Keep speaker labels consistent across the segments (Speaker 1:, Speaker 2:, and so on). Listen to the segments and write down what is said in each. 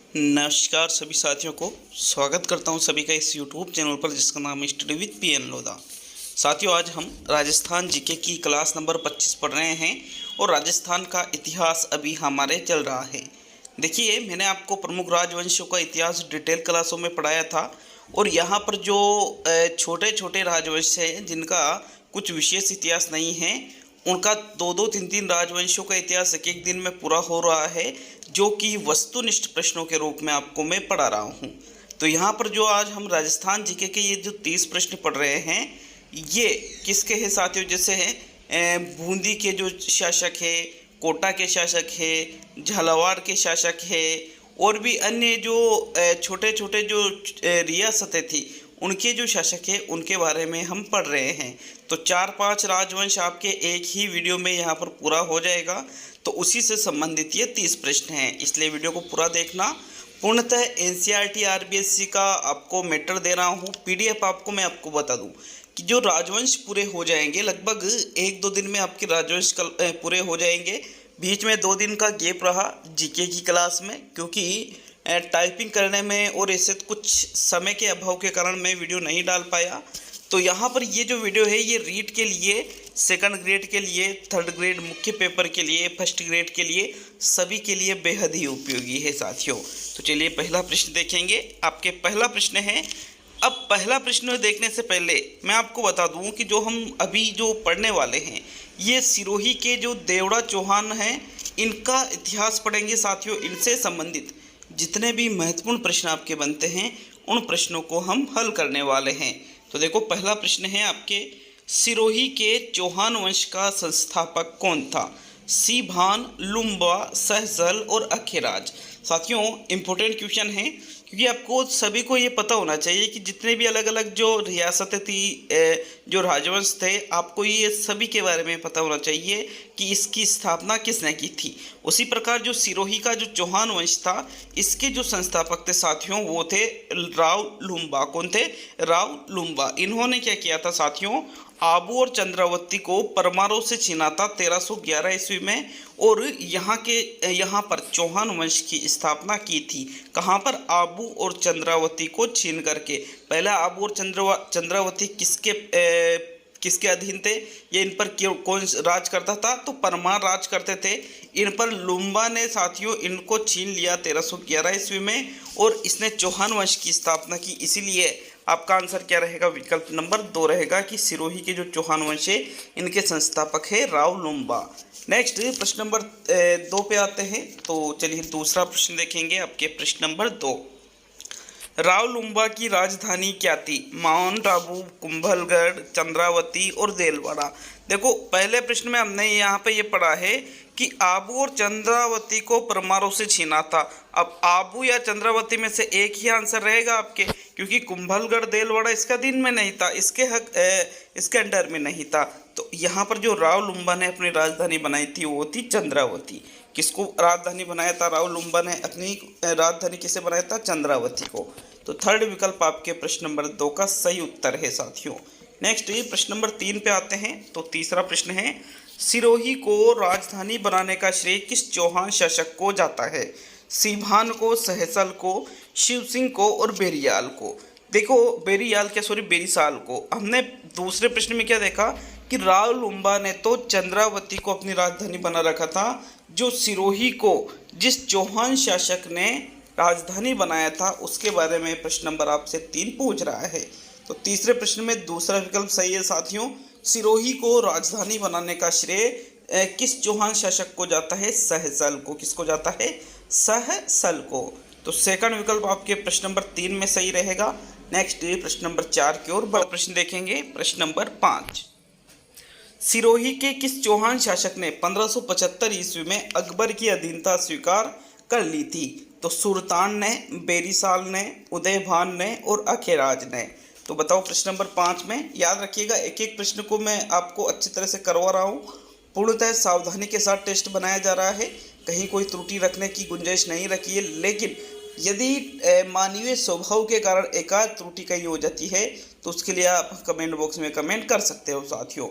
Speaker 1: नमस्कार सभी साथियों को स्वागत करता हूं सभी का इस YouTube चैनल पर जिसका नाम है स्टडी विद पीएन लोधा। साथियों, आज हम राजस्थान जीके की क्लास नंबर 25 पढ़ रहे हैं और राजस्थान का इतिहास अभी हमारे चल रहा है। देखिए, मैंने आपको प्रमुख राजवंशों का इतिहास डिटेल क्लासों में पढ़ाया था और यहाँ पर जो छोटे छोटे राजवंश हैं जिनका कुछ विशेष इतिहास नहीं है, उनका दो दो तीन तीन राजवंशों का इतिहास एक एक दिन में पूरा हो रहा है, जो कि वस्तुनिष्ठ प्रश्नों के रूप में आपको मैं पढ़ा रहा हूँ। तो यहाँ पर जो आज हम राजस्थान जीके के ये जो 30 प्रश्न पढ़ रहे हैं, ये किसके हैं साथियों? जैसे हैं बूंदी के जो शासक है, कोटा के शासक है, झालावाड़ के शासक है और भी अन्य जो छोटे छोटे जो रियासतें थी उनके जो शासक है उनके बारे में हम पढ़ रहे हैं। तो 4-5 राजवंश आपके एक ही वीडियो में यहाँ पर पूरा हो जाएगा। तो उसी से संबंधित ये 30 प्रश्न हैं, इसलिए वीडियो को पूरा देखना। पूर्णतः एनसीईआरटी आरबीएससी का आपको मैटर दे रहा हूँ, पीडीएफ मैं आपको बता दूँ कि जो राजवंश पूरे हो जाएंगे, लगभग 1-2 दिन में आपके राजवंश पूरे हो जाएंगे। बीच में 2 दिन का गैप रहा जीके की क्लास में, क्योंकि टाइपिंग करने में और ऐसे कुछ समय के अभाव के कारण मैं वीडियो नहीं डाल पाया। तो यहाँ पर ये जो वीडियो है ये रीड के लिए, सेकंड ग्रेड के लिए, थर्ड ग्रेड मुख्य पेपर के लिए, फर्स्ट ग्रेड के लिए, सभी के लिए बेहद ही उपयोगी है साथियों। तो चलिए पहला प्रश्न देखेंगे। आपके पहला प्रश्न है। अब पहला प्रश्न देखने से पहले मैं आपको बता दूं कि जो हम अभी जो पढ़ने वाले हैं, ये सिरोही के जो देवड़ा चौहान हैं, इनका इतिहास पढ़ेंगे साथियों। इनसे संबंधित जितने भी महत्वपूर्ण प्रश्न आपके बनते हैं उन प्रश्नों को हम हल करने वाले हैं। तो देखो, पहला प्रश्न है आपके, सिरोही के चौहान वंश का संस्थापक कौन था? सीभान, लुम्बा, सहसल और अखेराज। साथियों, इम्पोर्टेंट क्वेश्चन है, क्योंकि आपको सभी को ये पता होना चाहिए कि जितने भी अलग अलग जो रियासतें थी, जो राजवंश थे, आपको ये सभी के बारे में पता होना चाहिए कि इसकी स्थापना किसने की थी। उसी प्रकार जो सिरोही का जो चौहान वंश था, इसके जो संस्थापक थे साथियों, वो थे राव लुम्बा। कौन थे? राव लुम्बा। इन्होंने क्या किया था साथियों? आबू और चंद्रावती को परमारों से छीना था 1311 ईस्वी में, और यहाँ पर चौहान वंश की स्थापना की थी। कहाँ पर? आबू और चंद्रावती को छीन करके। पहला आबू और चंद्रावती किसके अधीन थे? ये इन पर कौन राज करता था? तो परमार राज करते थे। इन पर लुम्बा ने साथियों इनको छीन लिया 1311 ईस्वी में, और इसने चौहान वंश की स्थापना की। इसीलिए आपका आंसर क्या रहेगा? विकल्प नंबर 2 रहेगा कि सिरोही के जो चौहान वंश है इनके संस्थापक है राव लुम्बा। नेक्स्ट प्रश्न नंबर 2 पे आते हैं। तो चलिए दूसरा प्रश्न देखेंगे। आपके प्रश्न नंबर 2, राव लुम्बा की राजधानी क्या थी? माउंट आबू, कुंभलगढ़, चंद्रावती और देलवाड़ा। देखो, पहले प्रश्न में हमने यहाँ पे ये पढ़ा है कि आबू और चंद्रावती को परमारों से छीना था। अब आबू या चंद्रावती में से एक ही आंसर रहेगा आपके, क्योंकि कुंभलगढ़, देलवाड़ा इसका अधीन में नहीं था, इसके अंडर में नहीं था। तो यहाँ पर जो राव लुम्बा ने अपनी राजधानी बनाई थी वो थी चंद्रावती। किसको राजधानी बनाया था? राव लुम्बा ने अपनी राजधानी किसे बनाया था? चंद्रावती को। तो थर्ड विकल्प आपके प्रश्न नंबर 2 का सही उत्तर है साथियों। नेक्स्ट ये प्रश्न नंबर 3 पे आते हैं। तो तीसरा प्रश्न है, सिरोही को राजधानी बनाने का श्रेय किस चौहान शासक को जाता है? सीभान को, सहसल को, शिव सिंह को और बेरियाल को। देखो, बेरीसाल को। हमने दूसरे प्रश्न में क्या देखा कि राव लुम्बा ने तो चंद्रावती को अपनी राजधानी बना रखा था। जो सिरोही को जिस चौहान शासक ने राजधानी बनाया था उसके बारे में प्रश्न नंबर आपसे 3 पूछ रहा है। तो तीसरे प्रश्न में दूसरा विकल्प सही है साथियों। सिरोही को राजधानी बनाने का श्रेय किस चौहान शासक को जाता है? सहसल को। किसको जाता है? सहसल को। तो सेकंड विकल्प आपके प्रश्न नंबर 3 में सही रहेगा। नेक्स्ट प्रश्न नंबर 4 की ओर बड़ा प्रश्न देखेंगे। प्रश्न नंबर 5, सिरोही के किस चौहान शासक ने 1575 ईस्वी में अकबर की अधीनता स्वीकार कर ली थी? तो सुल्तान ने, बेरीसाल ने, उदयभान ने और अखेराज ने। तो बताओ प्रश्न नंबर 5 में। याद रखिएगा, एक एक प्रश्न को मैं आपको अच्छी तरह से करवा रहा हूँ। पूर्णतः सावधानी के साथ टेस्ट बनाया जा रहा है, कहीं कोई त्रुटि रखने की गुंजाइश नहीं रखी है। लेकिन यदि मानवीय स्वभाव के कारण एकाध त्रुटि कहीं हो जाती है तो उसके लिए आप कमेंट बॉक्स में कमेंट कर सकते हो साथियों।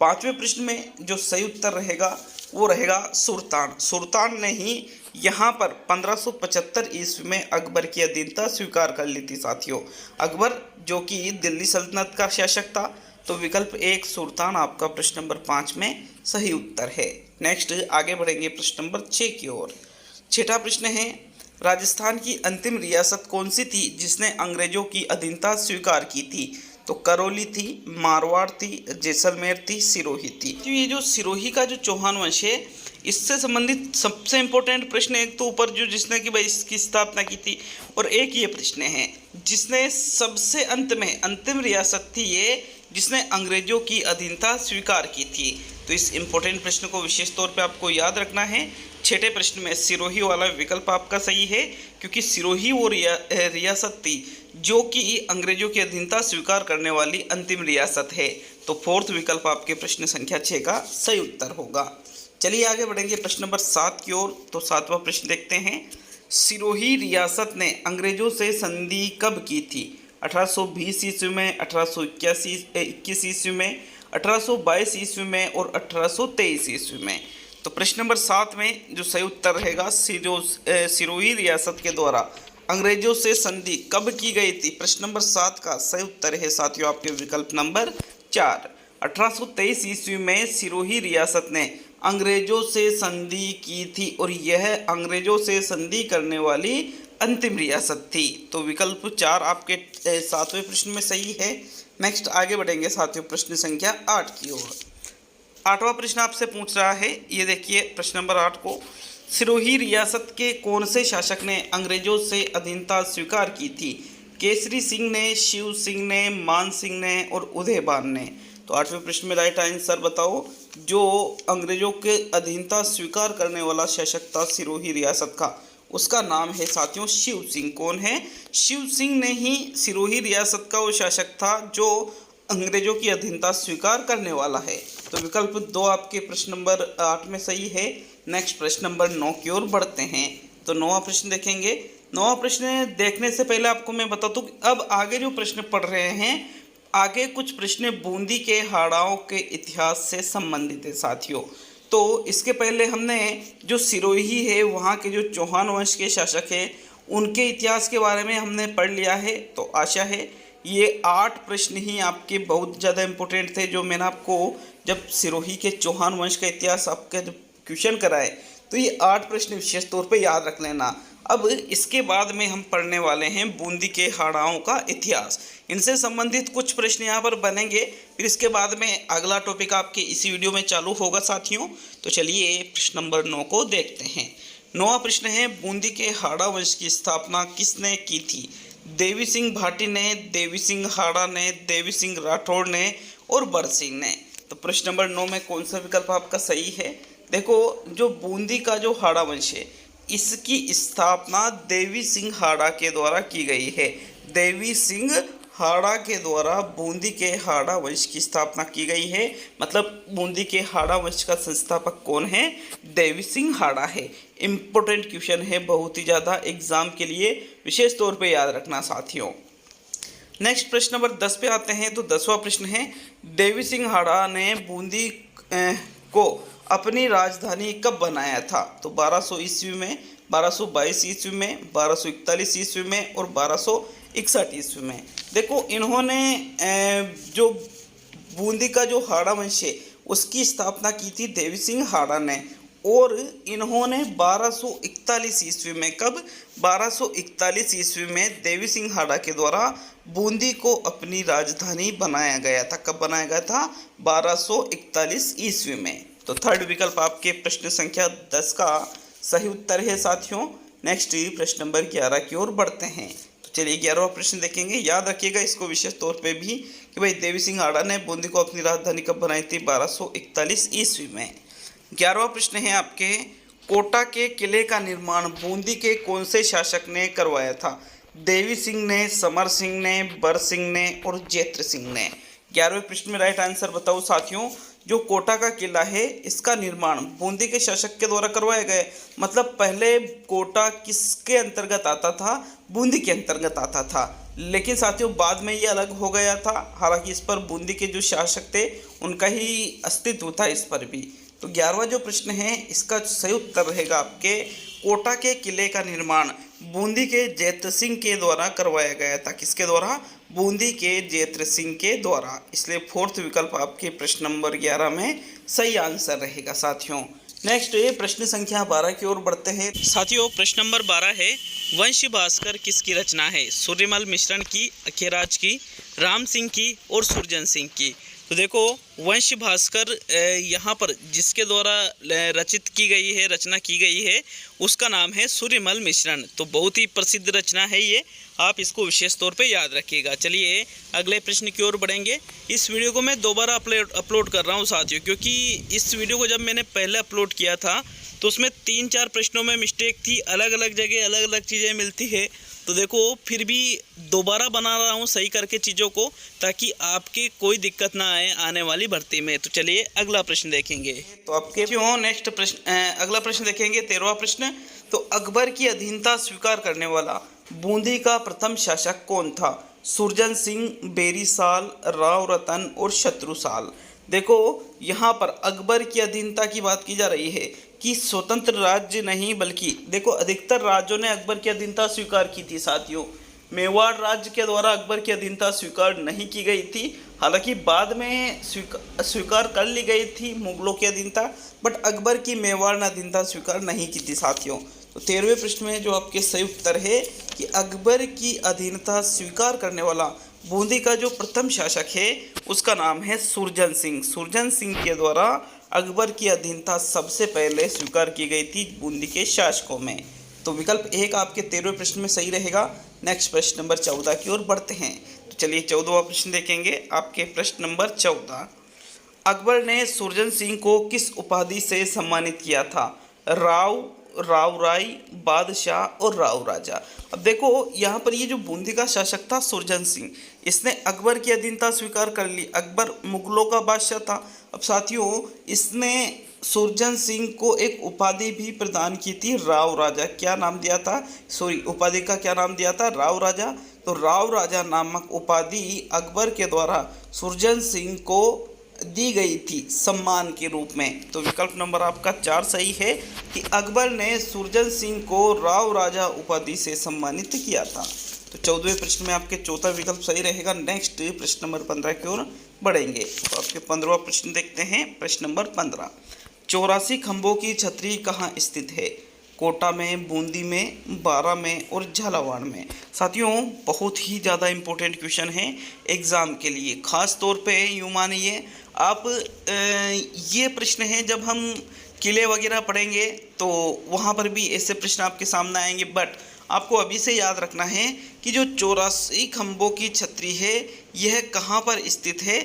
Speaker 1: 5वें प्रश्न में जो सही उत्तर रहेगा वो रहेगा सुल्तान। सुल्तान ने ही यहाँ पर 1575 ईस्वी में अकबर की अधीनता स्वीकार कर ली थी साथियों। अकबर जो कि दिल्ली सल्तनत का शासक था। तो विकल्प 1 सुल्तान आपका प्रश्न नंबर 5 में सही उत्तर है। नेक्स्ट आगे बढ़ेंगे प्रश्न नंबर 6 की ओर। छठा प्रश्न है, राजस्थान की अंतिम रियासत कौन सी थी जिसने अंग्रेजों की अधीनता स्वीकार की थी? तो करौली थी, मारवाड़ थी, जैसलमेर थी, सिरोही थी। तो ये जो सिरोही का जो चौहान वंश है, इससे संबंधित सबसे इम्पोर्टेंट प्रश्न एक तो ऊपर जो जिसने कि भाई इसकी स्थापना की थी, और एक ये प्रश्न है जिसने सबसे अंत में अंतिम रियासत थी ये जिसने अंग्रेजों की अधीनता स्वीकार की थी। तो इस इम्पोर्टेंट प्रश्न को विशेष तौर पे आपको याद रखना है। छठे प्रश्न में सिरोही वाला विकल्प आपका सही है, क्योंकि सिरोही वो रियासत थी जो कि अंग्रेजों की अधीनता स्वीकार करने वाली अंतिम रियासत है। तो फोर्थ विकल्प आपके प्रश्न संख्या 6 का सही उत्तर होगा। चलिए आगे बढ़ेंगे प्रश्न नंबर 7 की ओर। तो 7वां प्रश्न देखते हैं, सिरोही रियासत ने अंग्रेजों से संधि कब की थी? 1820 ईस्वी में, 1821 ईस्वी में, 1822 ईस्वी में और 1823 ईस्वी में। तो प्रश्न नंबर 7 में जो सही उत्तर रहेगा, सिरोही रियासत के द्वारा अंग्रेजों से संधि कब की गई थी? प्रश्न नंबर 7 का सही उत्तर है साथियों आपके विकल्प नंबर 4। 1823 ईस्वी में सिरोही रियासत ने अंग्रेजों से संधि की थी और यह अंग्रेजों से संधि करने वाली अंतिम रियासत थी। तो विकल्प 4 आपके 7वें प्रश्न में सही है। नेक्स्ट आगे बढ़ेंगे साथियों प्रश्न संख्या 8 की ओर। 8वां प्रश्न आपसे पूछ रहा है, ये देखिए प्रश्न नंबर 8 को, सिरोही रियासत के कौन से शासक ने अंग्रेजों से अधीनता स्वीकार की थी? केसरी सिंह ने, शिव सिंह ने, मान सिंह ने और उदयबान ने। तो 8वें प्रश्न में राइट आंसर बताओ। जो अंग्रेजों के अधीनता स्वीकार करने वाला शासक था सिरोही रियासत का, उसका नाम है साथियों शिव सिंह। कौन है? शिव सिंह ने ही सिरोही रियासत का वो शासक था जो अंग्रेजों की अधीनता स्वीकार करने वाला है। तो विकल्प 2 आपके प्रश्न नंबर 8 में सही है। नेक्स्ट प्रश्न नंबर 9 की ओर बढ़ते हैं। तो 9वां प्रश्न देखेंगे। 9वां प्रश्न देखने से पहले आपको मैं बता दूं कि अब आगे जो प्रश्न पढ़ रहे हैं, आगे कुछ प्रश्न बूंदी के हाड़ाओं के इतिहास से संबंधित है साथियों। तो इसके पहले हमने जो सिरोही है वहाँ के जो चौहान वंश के शासक हैं उनके इतिहास के बारे में हमने पढ़ लिया है। तो आशा है ये 8 प्रश्न ही आपके बहुत ज़्यादा इम्पोर्टेंट थे, जो मैंने आपको जब सिरोही के चौहान वंश का इतिहास आपके जब क्वेश्चन कराए तो ये 8 प्रश्न विशेष तौर पे याद रख लेना। अब इसके बाद में हम पढ़ने वाले हैं बूंदी के हाड़ाओं का इतिहास। इनसे संबंधित कुछ प्रश्न यहाँ पर बनेंगे, फिर इसके बाद में अगला टॉपिक आपके इसी वीडियो में चालू होगा साथियों। तो चलिए प्रश्न नंबर 9 को देखते हैं। 9वां प्रश्न है, बूंदी के हाड़ा वंश की स्थापना किसने की थी? देवी सिंह भाटी ने, देवी सिंह हाड़ा ने, देवी सिंह राठौड़ ने और बर सिंह ने। तो प्रश्न नंबर 9 में कौन सा विकल्प आपका सही है? देखो, जो बूंदी का जो हाड़ा वंश है इसकी स्थापना देवी सिंह हाड़ा के द्वारा की गई है। देवी सिंह हाड़ा के द्वारा बूंदी के हाड़ा वंश की स्थापना की गई है। मतलब बूंदी के हाड़ा वंश का संस्थापक कौन है? देवी सिंह हाड़ा है। इम्पोर्टेंट क्वेश्चन है, बहुत ही ज़्यादा एग्जाम के लिए विशेष तौर पे याद रखना साथियों। नेक्स्ट प्रश्न नंबर 10 पे आते हैं। तो 10वां प्रश्न है, देवी सिंह हाड़ा ने बूंदी को अपनी राजधानी कब बनाया था? तो 1200 ईस्वी में, 1222 ईस्वी में, 1241 ईस्वी में और 1261 ईस्वी में। देखो, इन्होंने जो बूंदी का जो हाड़ा वंश है उसकी स्थापना की थी देवी सिंह हाड़ा ने, और इन्होंने 1241 ईस्वी में, कब? 1241 ईस्वी में देवी सिंह हाड़ा के द्वारा बूंदी को अपनी राजधानी बनाया गया था। कब बनाया गया था? 1241 ईस्वी में। तो थर्ड विकल्प आपके प्रश्न संख्या 10 का सही उत्तर है साथियों। नेक्स्ट प्रश्न नंबर 11 की ओर बढ़ते हैं। तो चलिए 11वां प्रश्न देखेंगे। याद रखिएगा इसको विशेष तौर पे भी कि भाई देवी सिंह हाड़ा ने बूंदी को अपनी राजधानी कब बनाई थी? 1241 ईस्वी में। 11वां प्रश्न है आपके, कोटा के किले का निर्माण बूंदी के कौन से शासक ने करवाया था? देवी सिंह ने, समर सिंह ने, बर सिंह ने और जैत्र सिंह ने। 11वें प्रश्न में राइट आंसर बताओ साथियों। जो कोटा का किला है इसका निर्माण बूंदी के शासक के द्वारा करवाया गया। मतलब पहले कोटा किसके अंतर्गत आता था? बूंदी के अंतर्गत आता था, लेकिन साथियों बाद में ये अलग हो गया था। हालांकि इस पर बूंदी के जो शासक थे उनका ही अस्तित्व था इस पर भी। तो 11वां जो प्रश्न है इसका सही उत्तर रहेगा आपके कोटा के किले का निर्माण बूंदी के जैत्र सिंह के द्वारा करवाया गया था। किसके द्वारा? बूंदी के जैत्र सिंह के द्वारा। इसलिए फोर्थ विकल्प आपके प्रश्न नंबर 11 में सही आंसर रहेगा साथियों। नेक्स्ट ये प्रश्न संख्या 12 की ओर बढ़ते हैं साथियों। प्रश्न नंबर 12 है, वंश भास्कर किसकी रचना है? सूर्यमल मिश्रण की, अखेराज की, राम सिंह की और सुरजन सिंह की। तो देखो वंश भास्कर यहाँ पर जिसके द्वारा रचित की गई है, रचना की गई है, उसका नाम है सूर्यमल मिश्रण। तो बहुत ही प्रसिद्ध रचना है ये, आप इसको विशेष तौर पे याद रखिएगा। चलिए अगले प्रश्न की ओर बढ़ेंगे। इस वीडियो को मैं दोबारा अपलोड कर रहा हूँ साथियों, क्योंकि इस वीडियो को जब मैंने पहले अपलोड किया था तो उसमें 3-4 प्रश्नों में मिस्टेक थी, अलग अलग जगह अलग अलग चीज़ें मिलती है। तो देखो फिर भी दोबारा बना रहा हूँ सही करके चीज़ों को, ताकि आपके कोई दिक्कत ना आए आने वाली भर्ती में। तो चलिए अगला प्रश्न देखेंगे। तो आपके नेक्स्ट प्रश्न अगला प्रश्न देखेंगे 13वां प्रश्न। तो अकबर की अधीनता स्वीकार करने वाला बूंदी का प्रथम शासक कौन था? सुरजन सिंह, बेरीसाल, राव रतन और शत्रुसाल। देखो यहाँ पर अकबर की अधीनता की बात की जा रही है कि स्वतंत्र राज्य नहीं, बल्कि देखो अधिकतर राज्यों ने अकबर की अधीनता स्वीकार की थी साथियों। मेवाड़ राज्य के द्वारा अकबर की अधीनता स्वीकार नहीं की गई थी, हालांकि बाद में स्वीकार कर ली गई थी मुगलों की अधीनता, बट अकबर की मेवाड़ ने अधीनता स्वीकार नहीं की थी साथियों। तो 13वें प्रश्न में जो आपके सही उत्तर है कि अकबर की अधीनता स्वीकार करने वाला बूंदी का जो प्रथम शासक है उसका नाम है सुरजन सिंह। सुरजन सिंह के द्वारा अकबर की अधीनता सबसे पहले स्वीकार की गई थी बूंदी के शासकों में। तो विकल्प 1 आपके 13वें प्रश्न में सही रहेगा। नेक्स्ट प्रश्न नंबर 14 की ओर बढ़ते हैं। तो चलिए 14वां प्रश्न देखेंगे आपके प्रश्न नंबर 14। अकबर ने सुरजन सिंह को किस उपाधि से सम्मानित किया था? राव, राव राय, बादशाह और राव राजा। अब देखो यहाँ पर ये जो बूंदी का शासक था सुरजन सिंह, इसने अकबर की अधीनता स्वीकार कर ली। अकबर मुगलों का बादशाह था। अब साथियों इसने सुरजन सिंह को एक उपाधि भी प्रदान की थी, राव राजा। क्या नाम दिया था? उपाधि का क्या नाम दिया था? राव राजा। तो राव राजा नामक उपाधि अकबर के द्वारा सुरजन सिंह को दी गई थी सम्मान के रूप में। तो विकल्प नंबर आपका 4 सही है कि अकबर ने सुरजन सिंह को राव राजा उपाधि से सम्मानित किया था। तो 14वें प्रश्न में आपके चौथा विकल्प सही रहेगा। नेक्स्ट प्रश्न नंबर 15 की ओर बढ़ेंगे। तो आपके 15वां प्रश्न देखते हैं। प्रश्न नंबर 15, 84 खंभों की छतरी कहाँ स्थित है? कोटा में, बूंदी में, बारा में और झालावाड़ में। साथियों बहुत ही ज़्यादा इम्पोर्टेंट क्वेश्चन है एग्ज़ाम के लिए, ख़ास तौर पे यूँ मानिए आप ये प्रश्न है जब हम किले वगैरह पढ़ेंगे तो वहाँ पर भी ऐसे प्रश्न आपके सामने आएंगे। बट आपको अभी से याद रखना है कि जो 84 खंभों की छतरी है यह कहाँ पर स्थित है?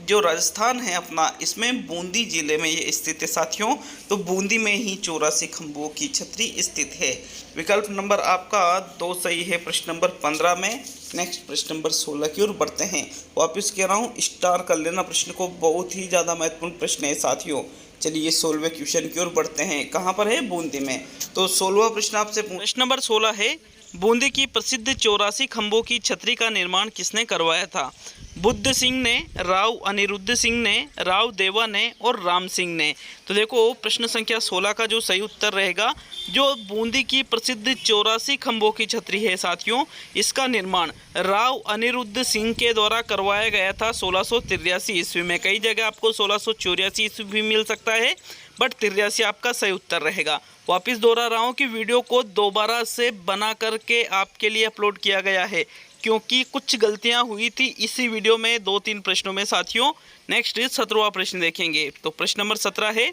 Speaker 1: जो राजस्थान है अपना, इसमें बूंदी जिले में ये स्थित है साथियों। तो बूंदी में ही 84 खंभों की छतरी स्थित है। विकल्प नंबर आपका 2 सही है प्रश्न नंबर 15 में। नेक्स्ट प्रश्न नंबर 16 की ओर बढ़ते हैं। वापस कह रहा हूँ स्टार कर लेना प्रश्न को, बहुत ही ज़्यादा महत्वपूर्ण प्रश्न है साथियों। चलिए 16वें क्वेश्चन की ओर बढ़ते हैं। कहाँ पर है? बूंदी में। तो 16वां प्रश्न आपसे प्रश्न नंबर 16 है, बूंदी की प्रसिद्ध 84 खंभों की छतरी का निर्माण किसने करवाया था? बुद्ध सिंह ने, राव अनिरुद्ध सिंह ने, राव देवा ने और राम सिंह ने। तो देखो प्रश्न संख्या 16 का जो सही उत्तर रहेगा, जो बूंदी की प्रसिद्ध 84 खंभों की छतरी है साथियों, इसका निर्माण राव अनिरुद्ध सिंह के द्वारा करवाया गया था 1683 ईस्वी में। कई जगह आपको 1684 ईस्वी भी मिल सकता है, बट 83 आपका सही उत्तर रहेगा। वापस दोहरा रहा हूँ कि वीडियो को दोबारा से बना करके आपके लिए अपलोड किया गया है, क्योंकि कुछ गलतियां हुई थी इसी वीडियो में 2-3 प्रश्नों में साथियों। नेक्स्ट 17वां प्रश्न देखेंगे। तो प्रश्न नंबर 17 है,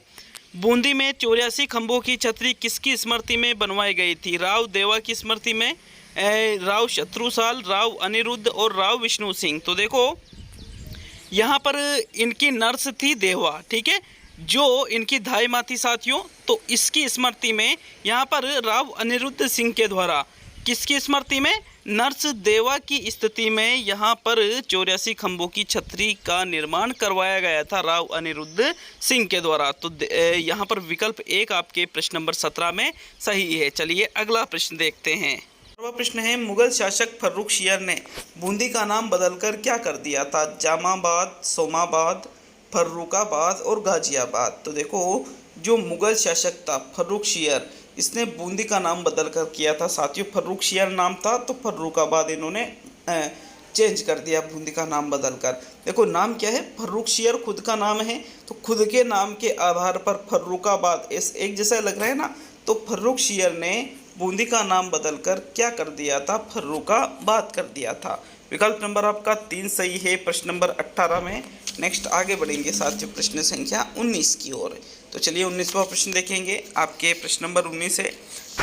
Speaker 1: बूंदी में 84 खंभों की छतरी किसकी स्मृति में बनवाई गई थी? राव देवा की स्मृति में, राव शत्रुसाल, राव अनिरुद्ध और राव विष्णु सिंह। तो देखो यहाँ पर इनकी नर्स थी देवा, ठीक है, जो इनकी धाई माँ थी साथियों। तो इसकी स्मृति में यहाँ पर राव अनिरुद्ध सिंह के द्वारा, किसकी स्मृति में? नर्स देवा की स्थिति में यहाँ पर 84 खंभों की छतरी का निर्माण करवाया गया था राव अनिरुद्ध सिंह के द्वारा। तो यहाँ पर विकल्प 1 आपके प्रश्न नंबर 17 में सही है। चलिए अगला प्रश्न देखते हैं। अगला प्रश्न है, मुगल शासक फर्रुखशियर ने बूंदी का नाम बदलकर क्या कर दिया था? जामाबाद, सोमाबाद, फर्रुखाबाद और गाजियाबाद। तो देखो जो मुगल शासक था फर्रुखशियर, इसने बूंदी का नाम बदल कर किया था साथियों। फर्रुखशियर नाम था तो फर्रुखाबाद इन्होंने चेंज कर दिया बूंदी का नाम बदल कर। देखो नाम क्या है, फर्रुखशियर खुद का नाम है, तो खुद के नाम के आधार पर फर्रुखाबाद एक जैसा लग रहा है ना, तो फर्रुखशियर ने बूंदी का नाम बदलकर क्या कर दिया था, फर्रुखाबाद कर दिया था। विकल्प नंबर आपका 3 सही है प्रश्न नंबर 18 में। नेक्स्ट आगे बढ़ेंगे साथियों प्रश्न संख्या 19 की ओर। तो चलिए 19वां प्रश्न देखेंगे। आपके प्रश्न नंबर 19 है,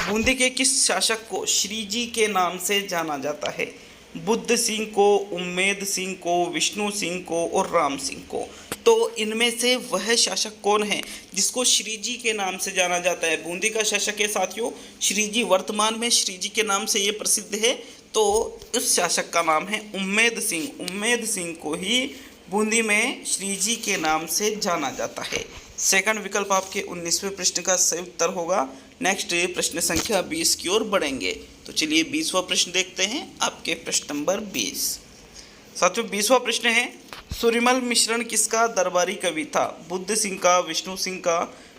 Speaker 1: बूंदी के किस शासक को श्रीजी के नाम से जाना जाता है? बुद्ध सिंह को, उम्मेद सिंह को, विष्णु सिंह को और राम सिंह को। तो इनमें से वह शासक कौन है जिसको श्रीजी के नाम से जाना जाता है? बूंदी का शासक है साथियों श्रीजी, वर्तमान में श्रीजी के नाम से ये प्रसिद्ध है। तो उस शासक का नाम है उम्मेद सिंह। उम्मेद सिंह को ही बूंदी में श्रीजी के नाम से जाना जाता है। सेकंड विकल्प आपके 19वें प्रश्न का सही उत्तर होगा। नेक्स्ट प्रश्न संख्या 20 की ओर बढ़ेंगे। तो चलिए 20वां प्रश्न देखते हैं। आपके प्रश्न नंबर 20 साथियों 20वां प्रश्न है, सूर्यमल मिश्रण किसका दरबारी कवि था? बुद्ध सिंह का, विष्णु सिंह का,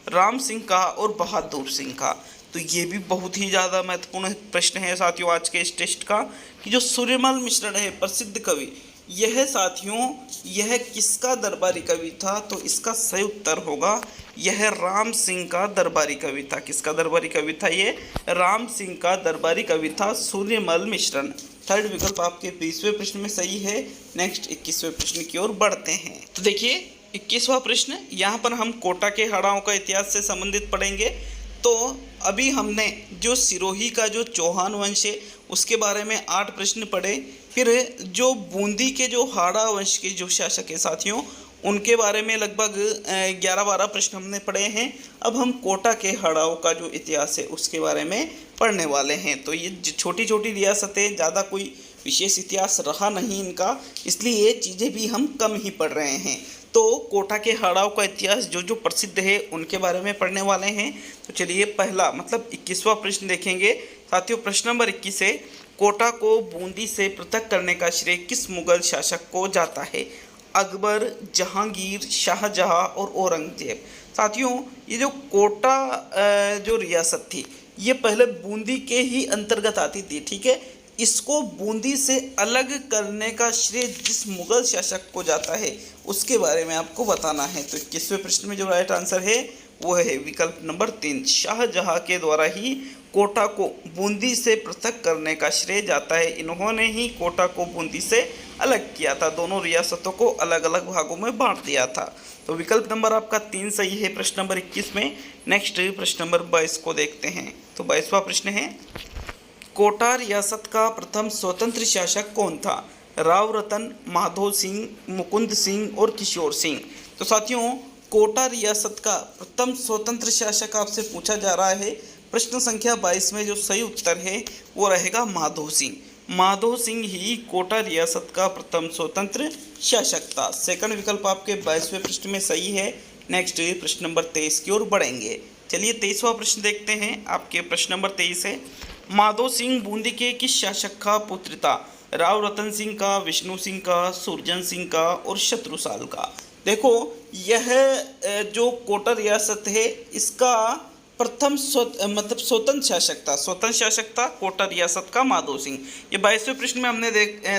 Speaker 1: राम सिंह का और बहादुर सिंह का। तो ये भी बहुत ही ज़्यादा महत्वपूर्ण प्रश्न है साथियों आज के इस टेस्ट का, कि जो सूर्यमल मिश्रण है प्रसिद्ध कवि, यह साथियों यह किसका दरबारी कवि था? तो इसका सही उत्तर होगा यह राम सिंह का दरबारी कवि था। किसका दरबारी कवि था? ये राम सिंह का दरबारी कवि था सूर्यमल मिश्रण। थर्ड विकल्प आपके 20वें प्रश्न में सही है। नेक्स्ट 21वें प्रश्न की ओर बढ़ते हैं। तो देखिए 21वां प्रश्न, यहाँ पर हम कोटा के हाड़ाओं का इतिहास से संबंधित पढ़ेंगे। तो अभी हमने जो सिरोही का जो चौहान वंश है उसके बारे में 8 प्रश्न पढ़े। फिर जो बूंदी के जो हाड़ा वंश के जो शासक है साथियों, उनके बारे में लगभग 11-12 प्रश्न हमने पढ़े हैं। अब हम कोटा के हाड़ाओं का जो इतिहास है उसके बारे में पढ़ने वाले हैं। तो ये छोटी छोटी रियासतें, ज़्यादा कोई विशेष इतिहास रहा नहीं इनका, इसलिए ये चीज़ें भी हम कम ही पढ़ रहे हैं। तो कोटा के हाड़ाओं का इतिहास जो जो प्रसिद्ध है उनके बारे में पढ़ने वाले हैं। तो चलिए पहला मतलब 21वां प्रश्न देखेंगे साथियों। प्रश्न नंबर 21 है, कोटा को बूंदी से पृथक करने का श्रेय किस मुगल शासक को जाता है? अकबर, जहांगीर, शाहजहां और औरंगजेब। साथियों ये जो कोटा जो रियासत थी ये पहले बूंदी के ही अंतर्गत आती थी, ठीक है। इसको बूंदी से अलग करने का श्रेय जिस मुगल शासक को जाता है उसके बारे में आपको बताना है। तो 21वें प्रश्न में जो राइट आंसर है वो है विकल्प नंबर 3, शाहजहां के द्वारा ही कोटा को बूंदी से पृथक करने का श्रेय जाता है। इन्होंने ही कोटा को बूंदी से अलग किया था, दोनों रियासतों को अलग अलग भागों में बांट दिया था। तो विकल्प नंबर आपका 3 सही है प्रश्न नंबर 21 में। नेक्स्ट प्रश्न नंबर 22 को देखते हैं। तो 22वां प्रश्न है, कोटा रियासत का प्रथम स्वतंत्र शासक कौन था? राव रतन, माधो सिंह, मुकुंद सिंह और किशोर सिंह। तो साथियों कोटा रियासत का प्रथम स्वतंत्र शासक आपसे पूछा जा रहा है। प्रश्न संख्या 22 में जो सही उत्तर है वो रहेगा माधो सिंह। माधो सिंह ही कोटा रियासत का प्रथम स्वतंत्र शासक था। सेकंड विकल्प आपके 22वें प्रश्न में सही है। नेक्स्ट प्रश्न नंबर 23 की ओर बढ़ेंगे। चलिए 23वां प्रश्न देखते हैं। आपके प्रश्न नंबर 23 है, माधो सिंह बूंदी के किस शासक का पुत्र था? राव रतन सिंह का, विष्णु सिंह का, सुरजन सिंह का और शत्रुसाल का। देखो यह जो कोटा रियासत है इसका प्रथम मतलब स्वतंत्र शासक था कोटा रियासत का माधो सिंह। ये 22वें प्रश्न में हमने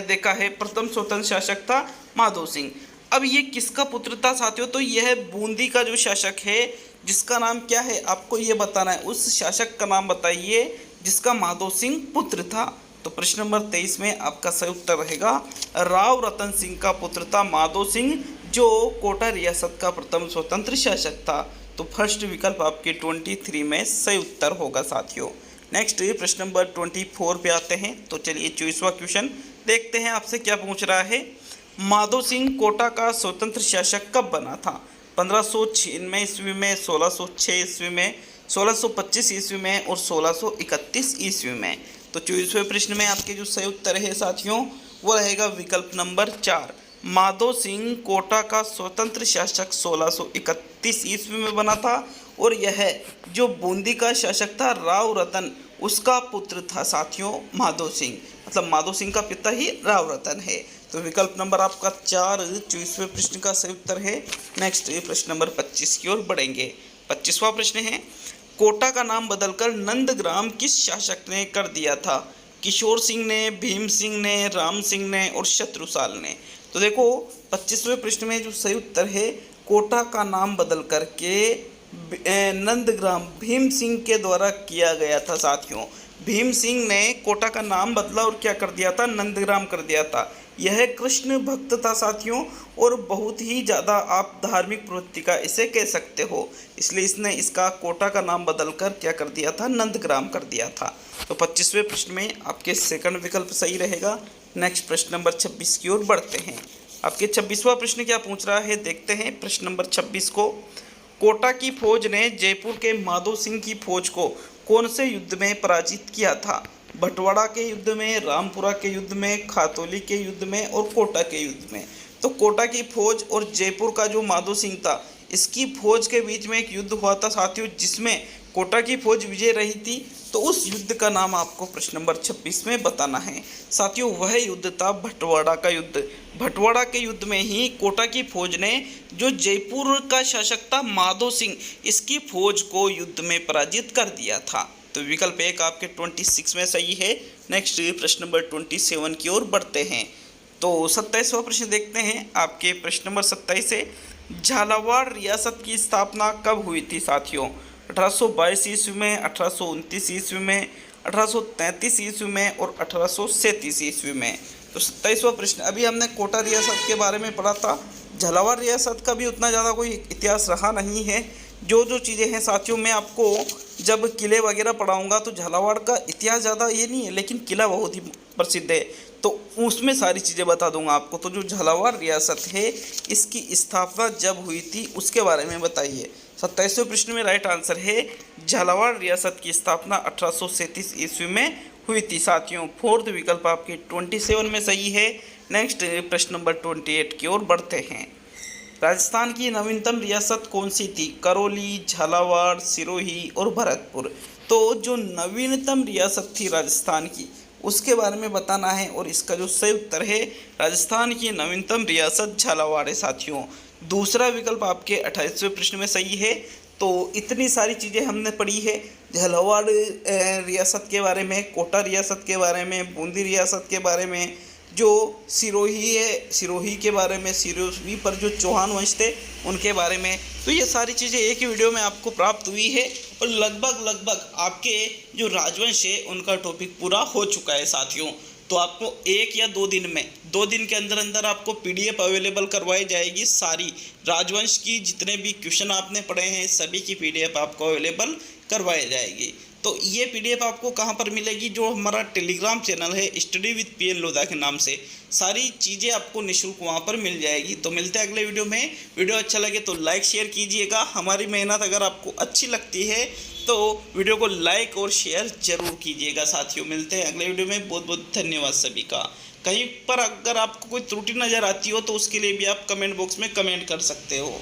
Speaker 1: देखा है प्रथम स्वतंत्र शासक था माधो सिंह। अब ये किसका पुत्र था साथियों? तो यह बूंदी का जो शासक है जिसका नाम क्या है आपको ये बताना है। उस शासक का नाम बताइए जिसका माधो सिंह पुत्र था। तो प्रश्न नंबर 23 में आपका सही उत्तर रहेगा राव रतन सिंह का पुत्र था माधो सिंह, जो कोटा रियासत का प्रथम स्वतंत्र शासक था। तो फर्स्ट विकल्प आपके 23 में सही उत्तर होगा साथियों। नेक्स्ट प्रश्न नंबर 24 पे आते हैं। तो चलिए 24वां क्वेश्चन देखते हैं आपसे क्या पूछ रहा है। माधो सिंह कोटा का स्वतंत्र शासक कब बना था? 1596 ईस्वी में, 1606 ईस्वी में, 1625 ईस्वी में और 1631 ईस्वी में। तो 24वें प्रश्न में आपके जो सही उत्तर है साथियों वो रहेगा विकल्प नंबर 4। माधो सिंह कोटा का स्वतंत्र शासक 1631 ईस्वी में बना था और यह जो बूंदी का शासक था राव रतन उसका पुत्र था साथियों माधो सिंह, मतलब माधो सिंह का पिता ही राव रतन है। तो विकल्प नंबर आपका 4 24वें प्रश्न का सही उत्तर है। नेक्स्ट प्रश्न नंबर 25 की ओर बढ़ेंगे। 25वां प्रश्न है, कोटा का नाम बदलकर नंदग्राम किस शासक ने कर दिया था? किशोर सिंह ने, भीम सिंह ने, राम सिंह ने और शत्रुसाल ने। तो देखो 25वें प्रश्न में जो सही उत्तर है, कोटा का नाम बदल करके नंदग्राम भीम सिंह के द्वारा किया गया था साथियों। भीम सिंह ने कोटा का नाम बदला और क्या कर दिया था? नंदग्राम कर दिया था। यह कृष्ण भक्त था साथियों, और बहुत ही ज़्यादा आप धार्मिक प्रवृत्ति का इसे कह सकते हो, इसलिए इसने इसका कोटा का नाम बदलकर क्या कर दिया था? नंदग्राम कर दिया था। तो 25वें प्रश्न में आपके सेकंड विकल्प सही रहेगा। नेक्स्ट प्रश्न नंबर 26 की ओर बढ़ते हैं। आपके 26वां प्रश्न क्या पूछ रहा है, देखते हैं प्रश्न नंबर 26 को। कोटा की फौज ने जयपुर के माधो सिंह की फौज को कौन से युद्ध में पराजित किया था? बंटवाड़ा के युद्ध में, रामपुरा के युद्ध में, खातौली के युद्ध में और कोटा के युद्ध में। तो कोटा की फौज और जयपुर का जो माधो सिंह था, इसकी फौज के बीच में एक युद्ध हुआ था साथियों, जिसमें कोटा की फौज विजय रही थी। तो उस युद्ध का नाम आपको प्रश्न नंबर 26 में बताना है साथियों। वह युद्ध था बंटवाड़ा का युद्ध। बंटवाड़ा के युद्ध में ही कोटा की फौज ने जो जयपुर का शासक था माधो सिंह, इसकी फौज को युद्ध में पराजित कर दिया था। तो विकल्प 1 आपके 26 में सही है। नेक्स्ट प्रश्न नंबर 27 की ओर बढ़ते हैं। तो 27वां प्रश्न देखते हैं। आपके प्रश्न नंबर 27 से, झालावाड़ रियासत की स्थापना कब हुई थी साथियों? 1822 ईस्वी में, 1829 ईस्वी में, 1833 ईस्वी में और 1837 ईस्वी में। तो 27वां प्रश्न, अभी हमने कोटा रियासत के बारे में पढ़ा था। झालावाड़ रियासत का भी उतना ज़्यादा कोई इतिहास रहा नहीं है। जो चीज़ें हैं साथियों, मैं आपको जब किले वगैरह पढ़ाऊँगा तो झालावाड़ का इतिहास ज़्यादा ये नहीं है, लेकिन किला बहुत ही प्रसिद्ध है, तो उसमें सारी चीज़ें बता दूंगा आपको। तो जो झालावाड़ रियासत है, इसकी स्थापना जब हुई थी उसके बारे में बताइए। 27वें प्रश्न में राइट आंसर है, झालावाड़ रियासत की स्थापना 1837 ईस्वी में हुई थी साथियों। फोर्थ विकल्प आपके 27 में सही है। नेक्स्ट प्रश्न नंबर 28 की ओर बढ़ते हैं। राजस्थान की नवीनतम रियासत कौन सी थी? करौली, झालावाड़, सिरोही और भरतपुर। तो जो नवीनतम रियासत थी राजस्थान की, उसके बारे में बताना है, और इसका जो सही उत्तर है, राजस्थान की नवीनतम रियासत झालावाड़ है साथियों। दूसरा विकल्प आपके 28वें प्रश्न में सही है। तो इतनी सारी चीज़ें हमने पढ़ी है झालावाड़ रियासत के बारे में, कोटा रियासत के बारे में, बूंदी रियासत के बारे में, जो सिरोही है, सिरोही के बारे में, सिरोही पर जो चौहान वंश थे उनके बारे में। तो ये सारी चीज़ें एक ही वीडियो में आपको प्राप्त हुई है, और लगभग आपके जो राजवंश है उनका टॉपिक पूरा हो चुका है साथियों। तो आपको 1 या 2 दिन में, 2 दिन के अंदर अंदर आपको PDF अवेलेबल करवाई जाएगी। सारी राजवंश की जितने भी क्वेश्चन आपने पढ़े हैं, सभी की PDF आपको अवेलेबल करवाई जाएगी। तो ये PDF आपको कहाँ पर मिलेगी? जो हमारा टेलीग्राम चैनल है स्टडी विद PN लोधा के नाम से, सारी चीज़ें आपको निःशुल्क वहाँ पर मिल जाएगी। तो मिलते हैं अगले वीडियो में। वीडियो अच्छा लगे तो लाइक शेयर कीजिएगा। हमारी मेहनत अगर आपको अच्छी लगती है तो वीडियो को लाइक और शेयर जरूर कीजिएगा साथियों। मिलते हैं अगले वीडियो में। बहुत बहुत धन्यवाद सभी का। कहीं पर अगर आपको कोई त्रुटि नज़र आती हो तो उसके लिए भी आप कमेंट बॉक्स में कमेंट कर सकते हो।